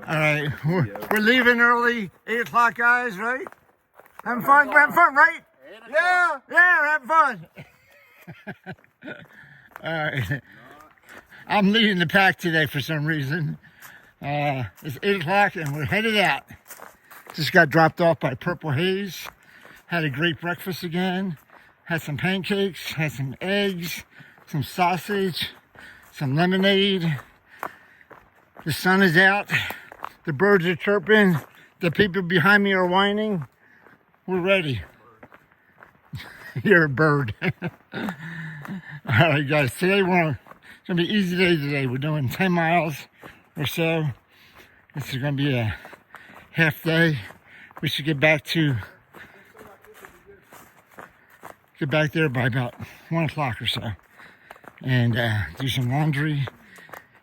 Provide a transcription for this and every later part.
All right, we're leaving early, 8 o'clock, guys, right? Having fun? We're having fun, right? Yeah, we're having fun. All right. I'm leading the pack today for some reason. It's 8 o'clock and we're headed out. Just got dropped off by Purple Haze. Had a great breakfast again. Had some pancakes, had some eggs, some sausage, some lemonade. The sun is out. The birds are chirping. The people behind me are whining. We're ready. You're a bird. All right, guys. Today it's gonna be an easy day today. We're doing 10 miles or so. This is gonna be a half day. We should get back there by about 1 o'clock or so, and do some laundry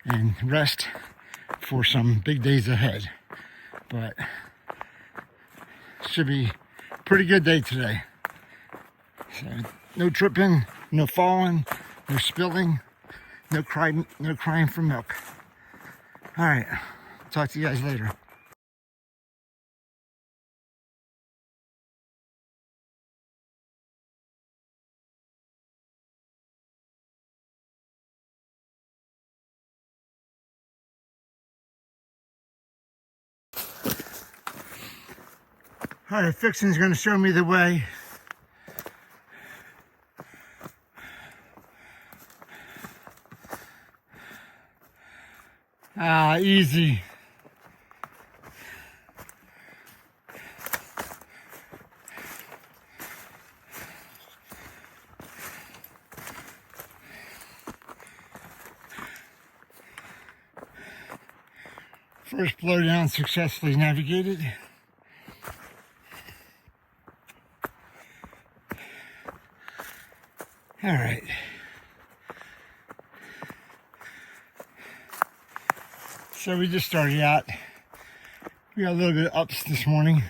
and rest for some big days ahead. But should be a pretty good day today. So no tripping, no falling, no spilling, no crying for milk. All right, talk to you guys later. All right, Fixin's gonna show me the way. Easy. First blowdown successfully navigated. All right. So we just started out. We got a little bit of ups this morning.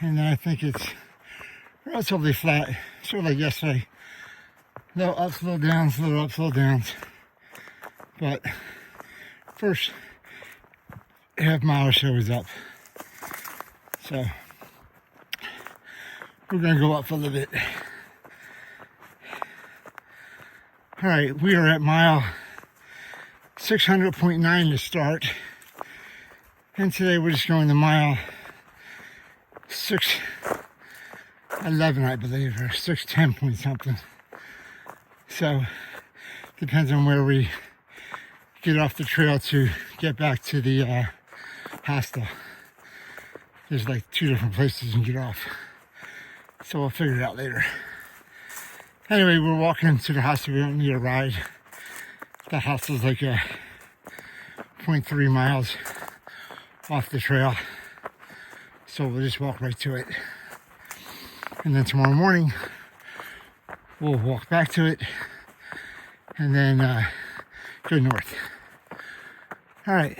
And then I think it's relatively flat, sort of like yesterday. Little ups, little downs, little ups, little downs. But first half mile or so is up. So we're gonna go up a little bit. All right, we are at mile 600.9 to start. And today we're just going to mile 611, I believe, or 610 point something. So depends on where we get off the trail to get back to the hostel. There's like 2 different places you can get off. So we'll figure it out later. Anyway, we're walking to the hostel. We don't need a ride. The hostel's like 0.3 miles off the trail. So we'll just walk right to it. And then tomorrow morning, we'll walk back to it and then go north. All right.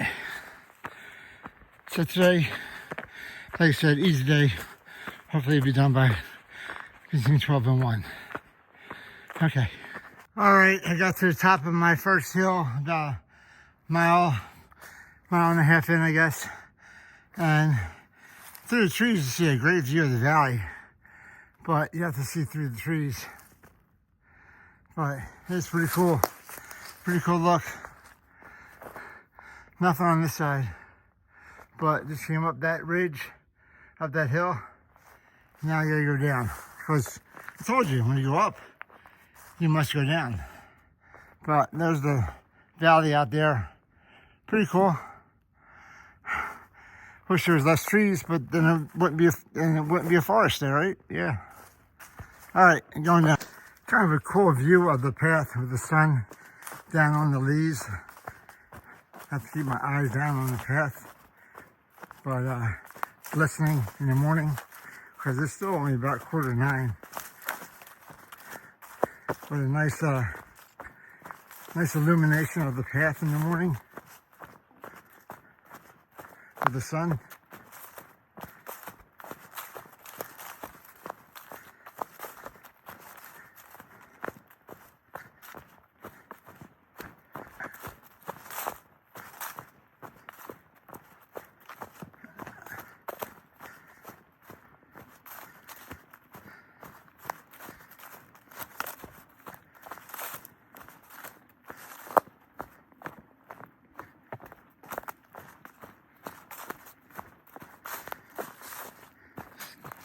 So today, like I said, easy day. Hopefully it'll be done by between 12 and 1. Okay. All right, I got to the top of my first hill, about a mile and a half in, I guess. And through the trees, you see a great view of the valley. But you have to see through the trees. But it's pretty cool. Pretty cool look. Nothing on this side. But just came up that ridge, up that hill. Now you gotta go down. Because I told you, when you go up, you must go down. But there's the valley out there. Pretty cool. Wish there was less trees, but then it wouldn't be a forest there, right? Yeah. All right, going down. Kind of a cool view of the path with the sun down on the leaves. I have to keep my eyes down on the path. But listening in the morning, because it's still only about 8:45. But a nice illumination of the path in the morning with the sun.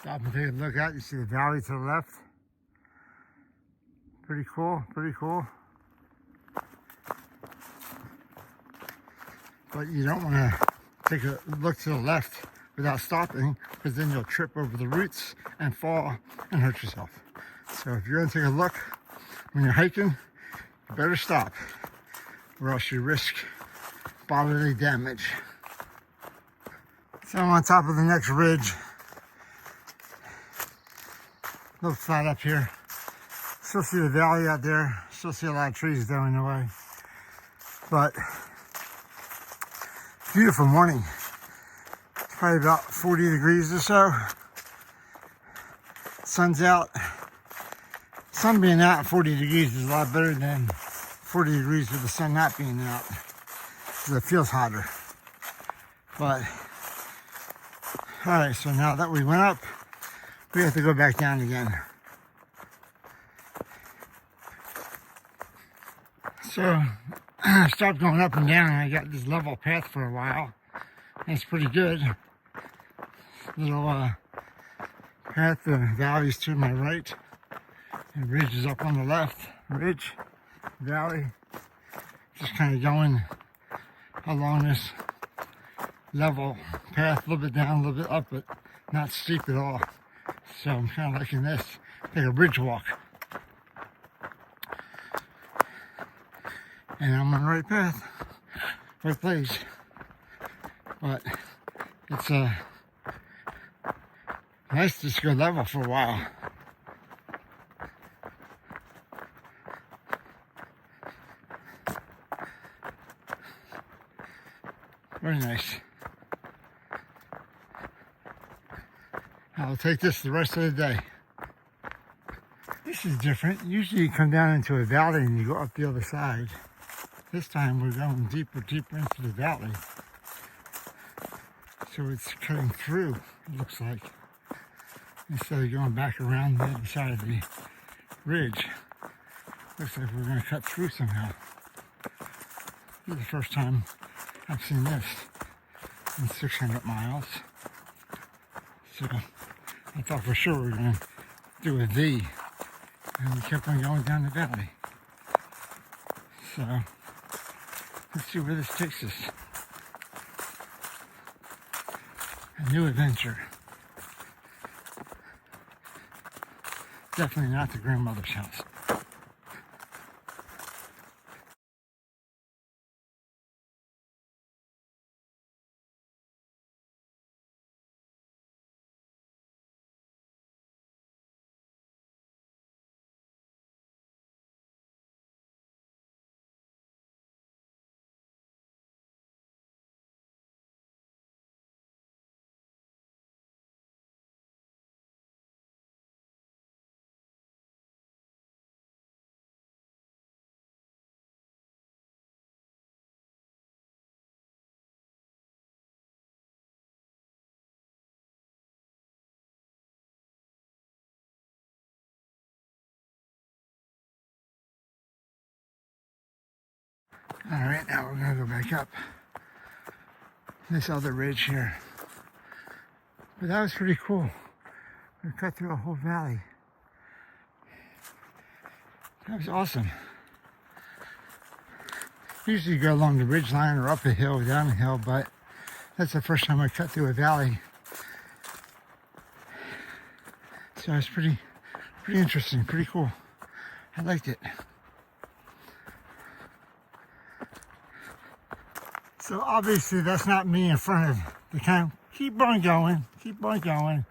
Stop and take a look out. You see the valley to the left. Pretty cool, pretty cool. But you don't want to take a look to the left without stopping, because then you'll trip over the roots and fall and hurt yourself. So if you're going to take a look when you're hiking, you better stop, or else you risk bodily damage. So I'm on top of the next ridge. A little flat up here. Still see the valley out there. Still see a lot of trees though in the way. But beautiful morning. It's probably about 40 degrees or so. Sun's out. Sun being out at 40 degrees is a lot better than 40 degrees with the sun not being out, because it feels hotter. But all right, so now that we went up, we have to go back down again. So I stopped going up and down, and I got this level path for a while. It's pretty good. Little path, the valley's to my right, and ridge is up on the left. Ridge, valley, just kind of going along this level path, a little bit down, a little bit up, but not steep at all. So I'm kind of liking this, like a bridge walk. And I'm on the right path, right place. But it's nice to just go level for a while. Very nice. I'll take this the rest of the day. This is different. Usually you come down into a valley and you go up the other side. This time we're going deeper into the valley. So it's cutting through, it looks like, instead of going back around the other side of the ridge. Looks like we're going to cut through somehow. This is the first time I've seen this in 600 miles. So I thought for sure we were going to do a V, and we kept on going down the valley. So let's see where this takes us. A new adventure. Definitely not the grandmother's house. All right, now we're gonna go back up this other ridge here. But that was pretty cool. We cut through a whole valley. That was awesome. Usually you go along the ridge line or up a hill or down a hill, but that's the first time I cut through a valley. So it's pretty interesting, pretty cool. I liked it. So obviously that's not me in front of the camera. Keep on going, keep on going.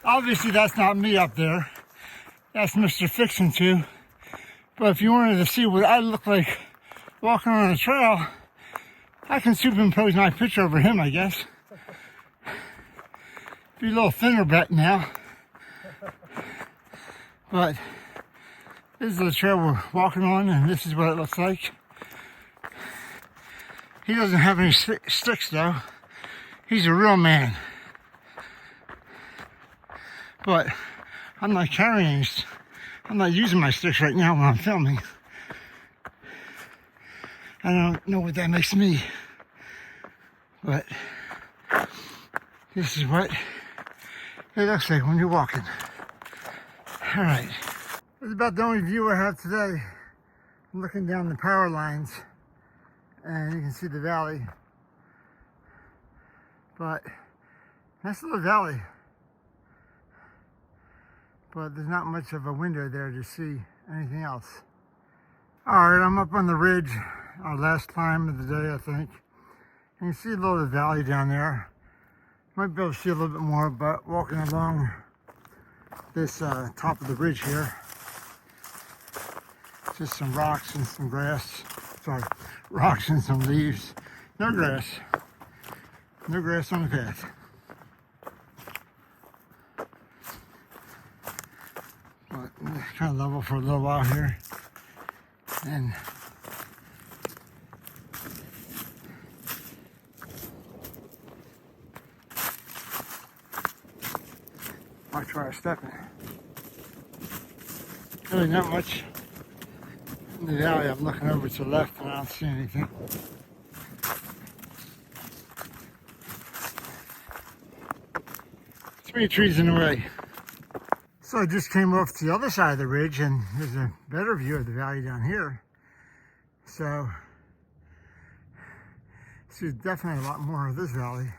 Obviously that's not me up there. That's Mr. Fixin' too. But if you wanted to see what I look like walking on a trail, I can superimpose my picture over him, I guess. Be a little thinner bet now. But this is the trail we're walking on, and this is what it looks like. He doesn't have any sticks though. He's a real man. But I'm not carrying, I'm not using my sticks right now when I'm filming. I don't know what that makes me. But this is what it looks like when you're walking. All right, this is about the only view I have today. I'm looking down the power lines and you can see the valley, but nice little valley, but there's not much of a window there to see anything else. All right, I'm up on the ridge, our last climb of the day, I think. You can see a little of the valley down there. Might be able to see a little bit more, but walking along this top of the ridge here, just some rocks and some grass. Sorry, rocks and some leaves. No grass. No grass on the path. But kind of level for a little while here. And watch where I step in. Really not much in the valley. I'm looking over to the left and I don't see anything. Too many trees in the way. So I just came off to the other side of the ridge and there's a better view of the valley down here. So see definitely a lot more of this valley.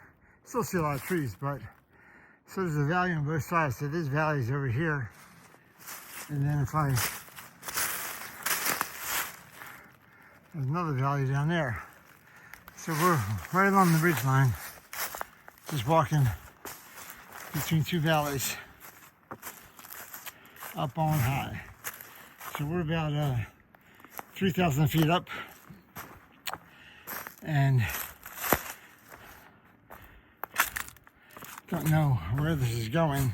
Still see a lot of trees, but so there's a valley on both sides. So this valley is over here. And then if I, there's another valley down there. So we're right along the ridge line, just walking between two valleys up on high. So we're about 3,000 feet up, and don't know where this is going,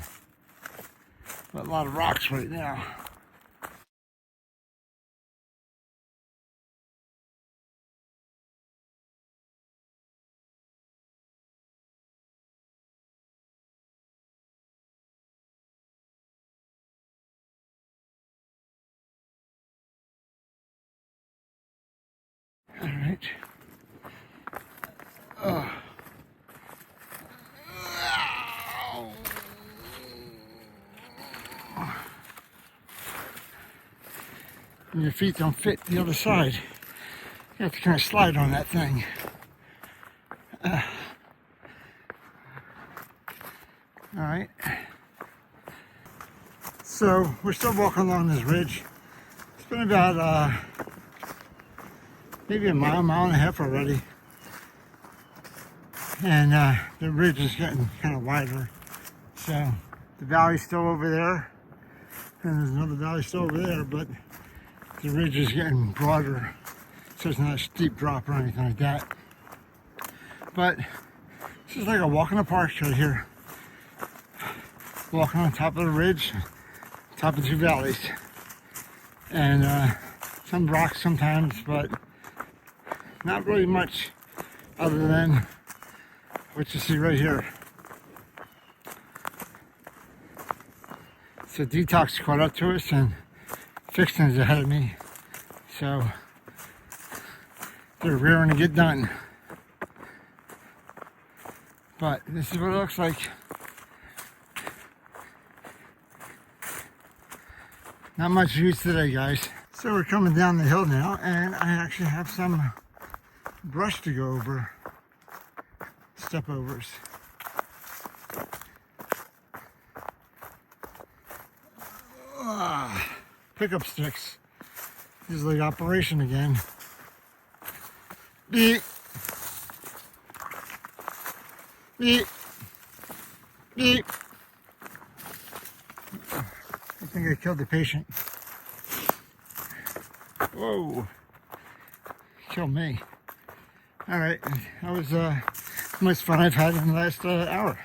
but a lot of rocks right now. All right. Oh. And your feet don't fit the other side. You have to kind of slide on that thing. All right. So we're still walking along this ridge. It's been about maybe a mile and a half already. And the ridge is getting kind of wider. So the valley's still over there. And there's another valley still over there, but the ridge is getting broader. So it's not a steep drop or anything like that. But this is like a walk in the park right here. Walking on top of the ridge, top of two valleys. And some rocks sometimes, but not really much other than what you see right here. So Detox caught up to us and Fixing is ahead of me. So they're rearing to get done. But this is what it looks like. Not much use today, guys. So we're coming down the hill now, and I actually have some brush to go over. Step overs. Pickup sticks. This is like operation again. Beep. Beep. Beep. I think I killed the patient. Whoa. Killed me. Alright, that was the most fun I've had in the last hour.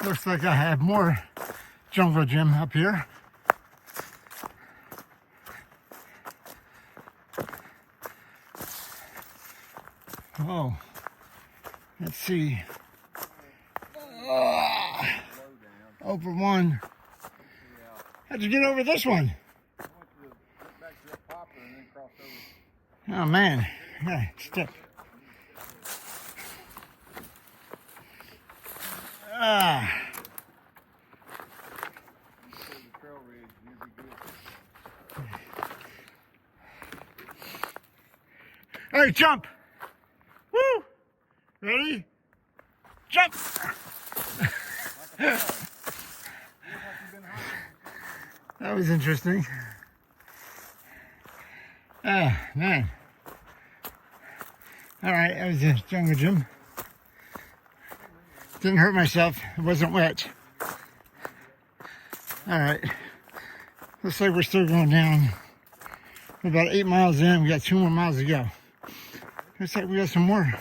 Looks like I have more jungle gym up here. Oh, let's see. Over one. How'd you get over this one? Oh man, yeah, step. All right, jump. Woo! Ready? Jump! That was interesting. Ah, man. All right, that was a jungle gym. Didn't hurt myself. It wasn't wet. All right. Looks like we're still going down. We're about 8 miles in. We got 2 more miles to go. Looks like we got some more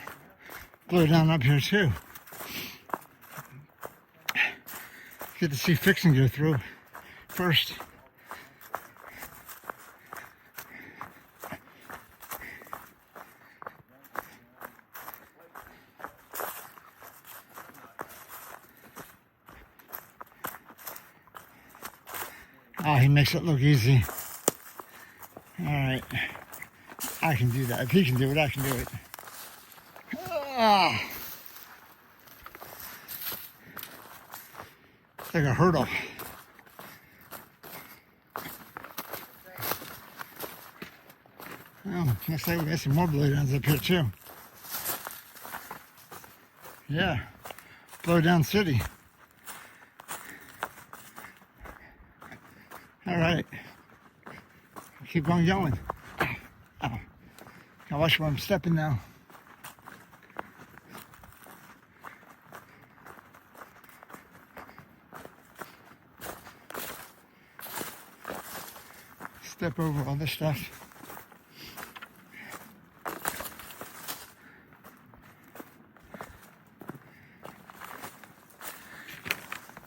blow down up here too. Get to see Fixin' go through first. Oh, he makes it look easy. All right. I can do that. If he can do it, I can do it. Ah. It's like a hurdle. Oh, looks like we got some more blowdowns up here too. Yeah, blowdown city. All right, keep on going. Oh, now watch where I'm stepping now. Step over all this stuff.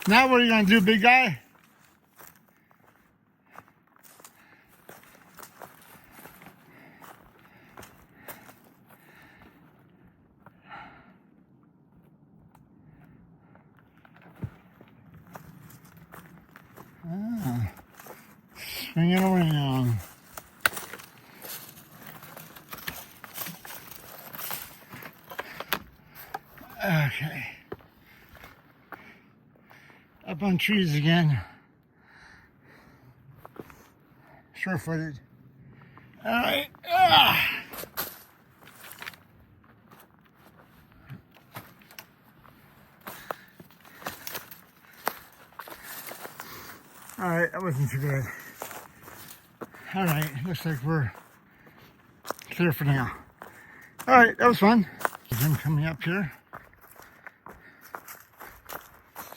Now what are you gonna do, big guy? Ah, swing it around. Okay. Up on trees again. Sure-footed. All right. Ah. All right, that wasn't too bad. All right, looks like we're clear for now. All right, that was fun. I'm coming up here.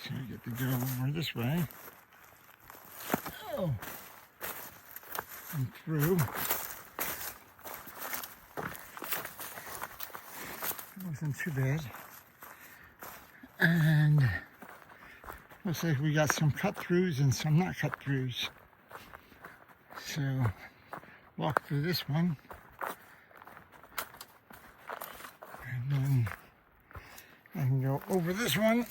So I get to go over this way. Oh, and through. It wasn't too bad. And looks like we got some cut throughs and some not cut throughs. So walk through this one. And then I can go over this one.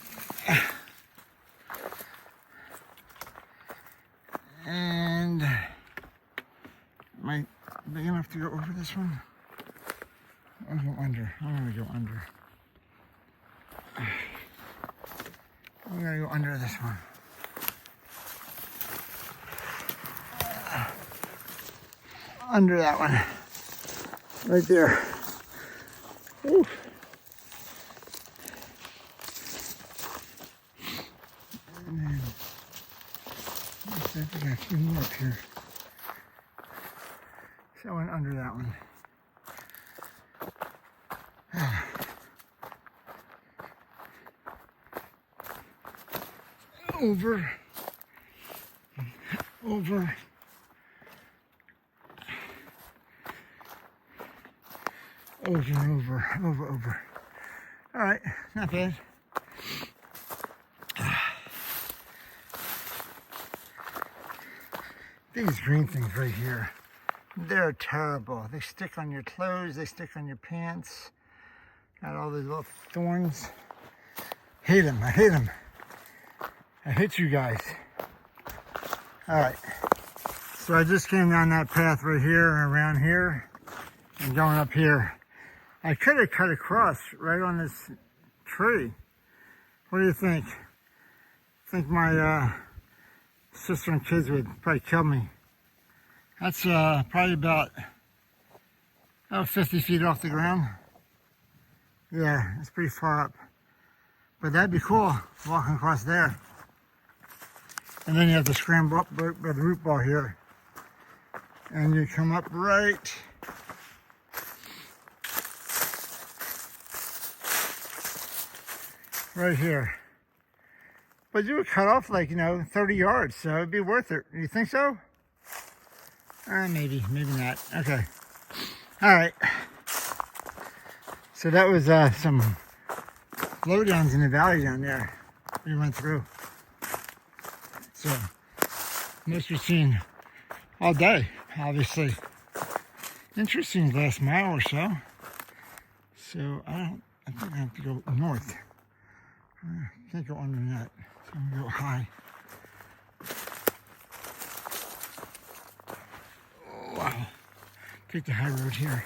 And am I big enough to go over this one? I'll go under. I'm gonna go under. I'm gonna go under this one. Under that one. Right there. Ooh. And then, looks like we got a few more up here. So I went under that one. Over. Over. Over and over. All right, not bad. These green things right here, they're terrible. They stick on your clothes, they stick on your pants. Got all these little thorns. Hate them, I hate them. I hate you guys. All right, so I just came down that path right here, around here, and going up here. I could have cut across right on this tree. What do you think? I think my sister and kids would probably kill me. That's probably about, Oh, 50 feet off the ground. Yeah, it's pretty far up. But that'd be cool, walking across there. And then you have to scramble up by the root ball here. And you come up right here. But you would cut off like, 30 yards, so it'd be worth it. You think so? Maybe not. Okay. All right. So that was some blowdowns in the valley down there we went through. So most we've seen all day, obviously. Interesting last mile or so. So I think I have to go north. I can't go under that. So I'm gonna go high. Oh, wow. Take the high road here.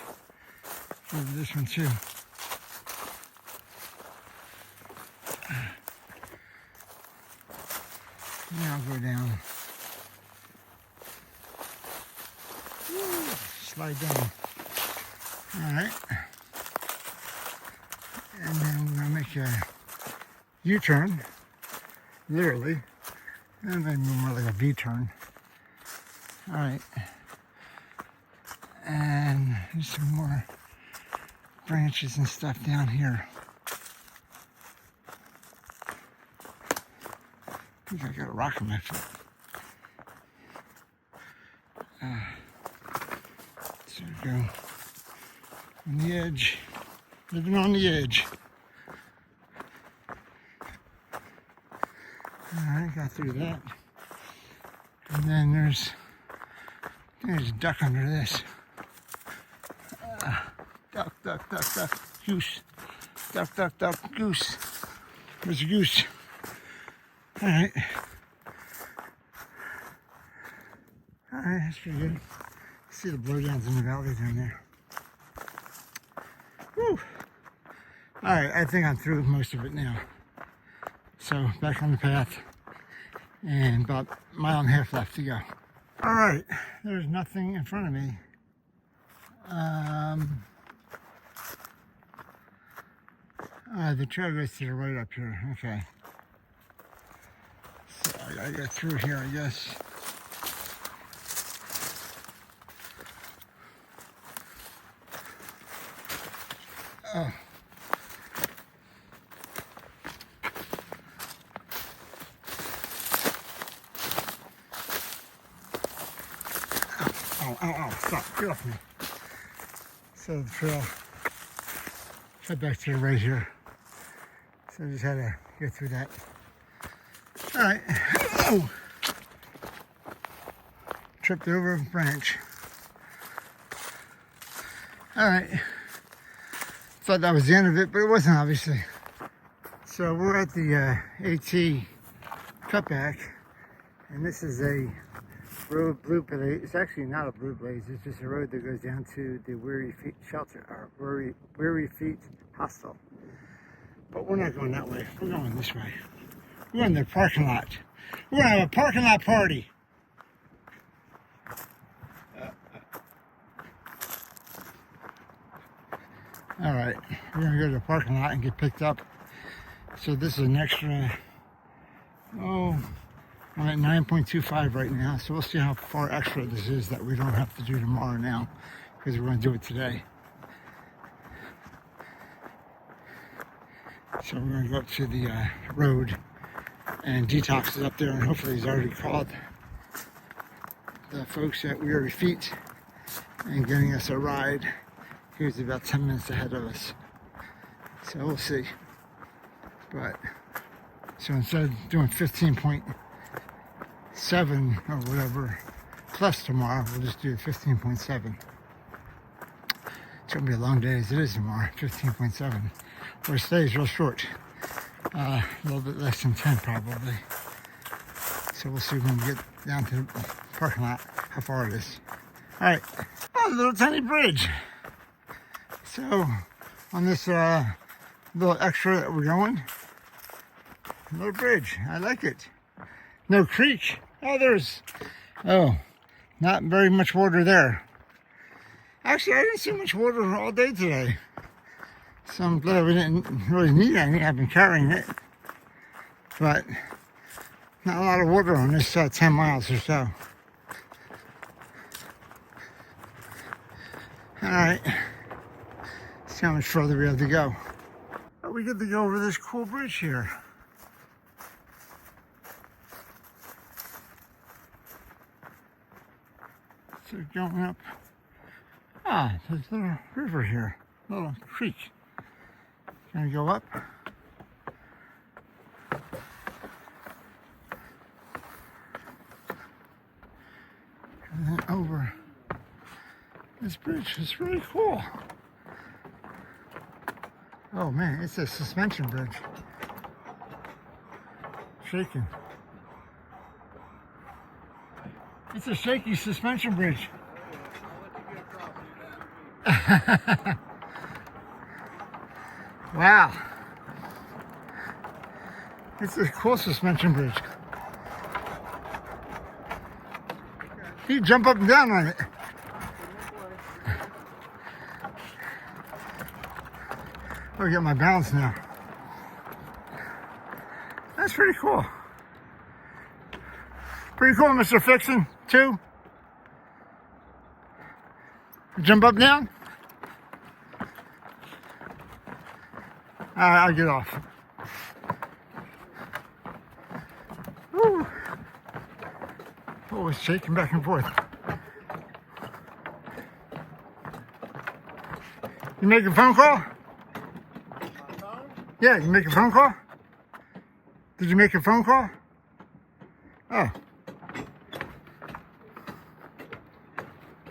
Go over this one too. Now I'll go down. Woo, slide down. Alright. And then we're gonna make a U-turn, literally, and then more like a V-turn. Alright. And there's some more branches and stuff down here. I think I got a rock in my foot. So we go on the edge, living on the edge. Alright, got through that. And then there's a duck under this. Duck, goose. Duck, goose. There's a goose. Alright, that's pretty good. See the blowdowns in the valley down there. Woo! Alright, I think I'm through most of it now. So, back on the path. And about a mile and a half left to go. Alright, there's nothing in front of me. The trail goes to the right up here. Okay. So I gotta go through here, I guess. Oh. Ow, stop, get off me. So the trail cut back to the right here. So I just had to go through that. Alright. Oh! Tripped over a branch. Alright. Thought that was the end of it, but it wasn't, obviously. So we're at the AT cutback, and this is a road blue blaze. It's actually not a blue blaze, it's just a road that goes down to the Weary Feet shelter, or Weary Feet Hostel. But we're not going that way, we're going this way. We're in the parking lot. We're gonna have a parking lot party. Alright, we're gonna go to the parking lot and get picked up. So this is an extra, I'm at 9.25 right now, so we'll see how far extra this is that we don't have to do tomorrow now, because we're going to do it today. So we're going to go up to the road, and Detox is up there, and hopefully he's already called the folks at Weary Feet and getting us a ride. He was about 10 minutes ahead of us, so we'll see. But so instead of doing 15.7 or whatever plus tomorrow, we'll just do 15.7. It's gonna be a long day as it is tomorrow. 15.7. Whereas today's real short, a little bit less than 10 probably. So we'll see when we get down to the parking lot how far it is. All right, a little tiny bridge. So on this little extra that we're going, little bridge, I like it. No creek. Oh, not very much water there. Actually, I didn't see much water all day today. So I'm glad we didn't really need any. I've been carrying it. But not a lot of water on this 10 miles or so. Alright. See how much further we have to go. Are we good to go over this cool bridge here? So going up. Ah, there's a little river here. A little creek. Gonna go up. And then over this bridge. It's really cool. Oh man, it's a suspension bridge. Shaking. It's a shaky suspension bridge. Wow. It's a cool suspension bridge. You jump up and down on it. Oh, I got my balance now. That's pretty cool. Pretty cool, Mr. Fixin', too. Jump up down. I'll get off. Woo. Oh, it's shaking back and forth. You make a phone call? Yeah, you make a phone call? Did you make a phone call? Oh.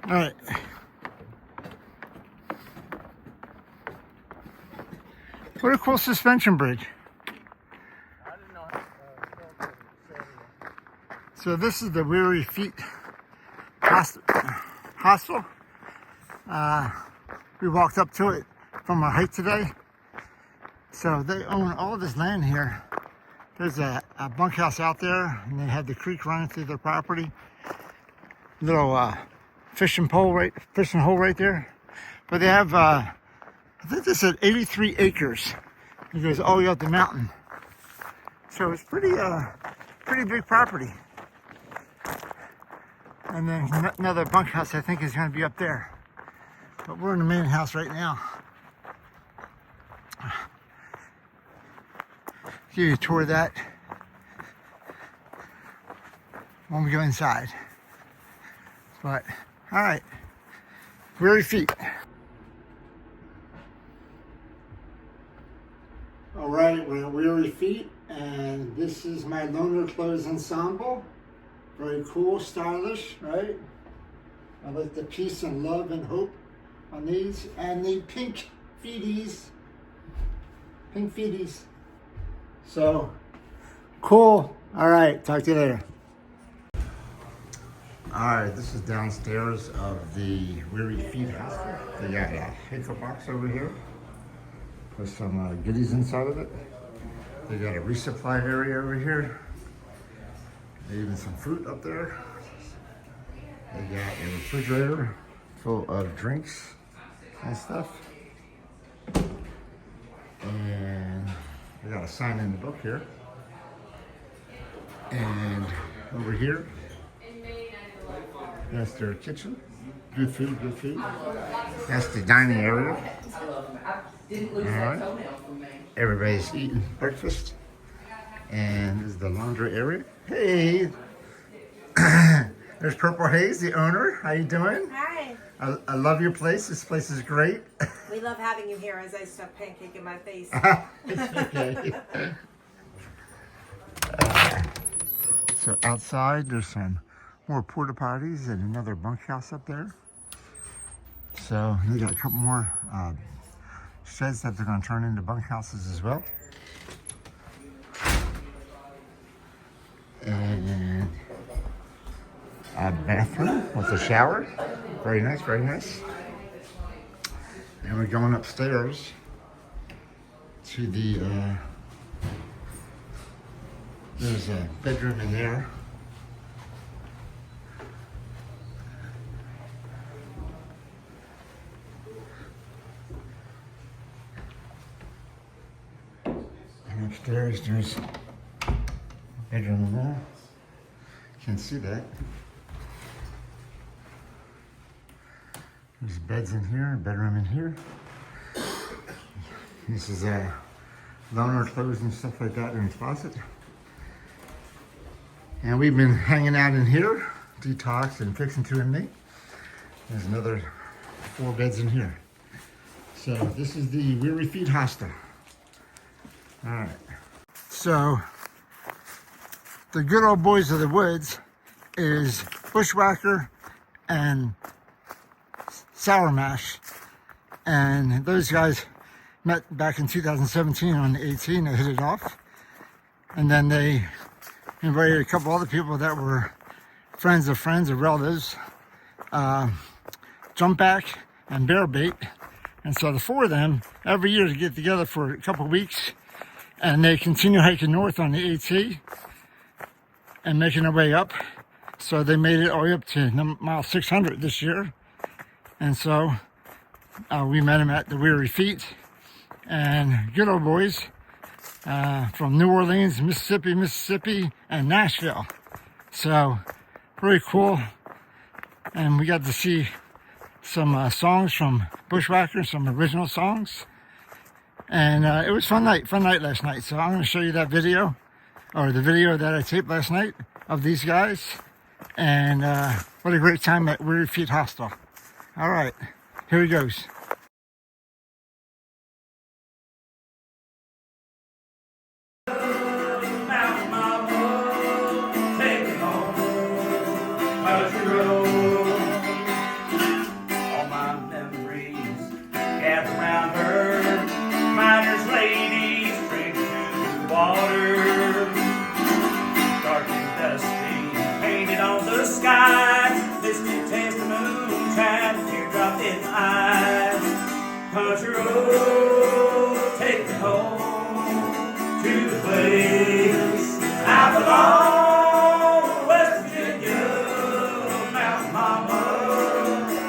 All right. What a cool suspension bridge. I didn't know. So this is the Weary Feet Hostel. We walked up to it from our hike today. So they own all this land here. There's a bunkhouse out there, and they have the creek running through their property. Little fishing hole right there. But they have, I think they said 83 acres. It goes all the way up the mountain. So it's pretty big property. And then another bunkhouse I think is going to be up there. But we're in the main house right now. Give you a tour of that when we go inside. But, alright. Weary Feet. Alright, we're at Weary Feet, and this is my loner clothes ensemble. Very cool, stylish, right? I like the peace and love and hope on these. And the pink feeties. Pink feeties. So, cool. Alright, talk to you later. Alright, this is downstairs of the Weary Feet Hostel. They got a hiker box over here with some goodies inside of it. They got a resupply area over here. Even some fruit up there. They got a refrigerator full of drinks and stuff. And we got a sign in the book here. And over here, that's their kitchen. Good food, good food. That's the dining area. Alright. Everybody's eating breakfast. And this is the laundry area. Hey! There's Purple Haze, the owner. How you doing? Hi. I love your place. This place is great. We love having you here as I stuff pancake in my face. It's okay. So outside, there's some more porta potties and another bunkhouse up there. So they got a couple more sheds that they're going to turn into bunkhouses as well. And a bathroom with a shower. Very nice, very nice. And we're going upstairs to the, there's a bedroom in there. upstairs. There's a bedroom in there. Can't see that. There's beds in here, a bedroom in here. This is loaner clothes and stuff like that in the closet. And we've been hanging out in here, detox and fixing to a mate. There's another 4 beds in here. So this is the Weary Feet Hostel. All right. So the Good Ole Boys of the woods is Bushwhacker and Sour Mash. And those guys met back in 2017 on the 18. They hit it off. And then they invited a couple other people that were friends of relatives, Jump Back and Bear Bait. And so the 4 of them, every year, to get together for a couple weeks, and they continue hiking north on the AT and making their way up. So they made it all the way up to mile 600 this year. And so we met them at the Weary Feet. And Good Ole Boys from New Orleans, Mississippi, and Nashville. So really cool. And we got to see some songs from Bushwhacker, some original songs. And it was fun night last night. So I'm going to show you that video, or the video that I taped last night of these guys. And what a great time at Weary Feet Hostel. All right, here he goes. Country road, take me home to the place I belong. West Virginia, Mountain Mama,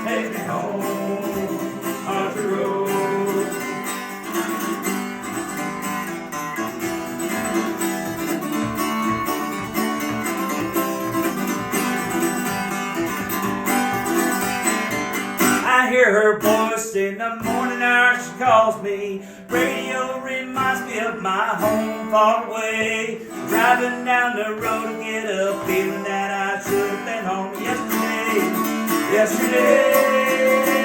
take me home, country road. I hear her voice in the morning hour, she calls me. Radio reminds me of my home far away. Driving down the road to get a feeling that I should have been home yesterday.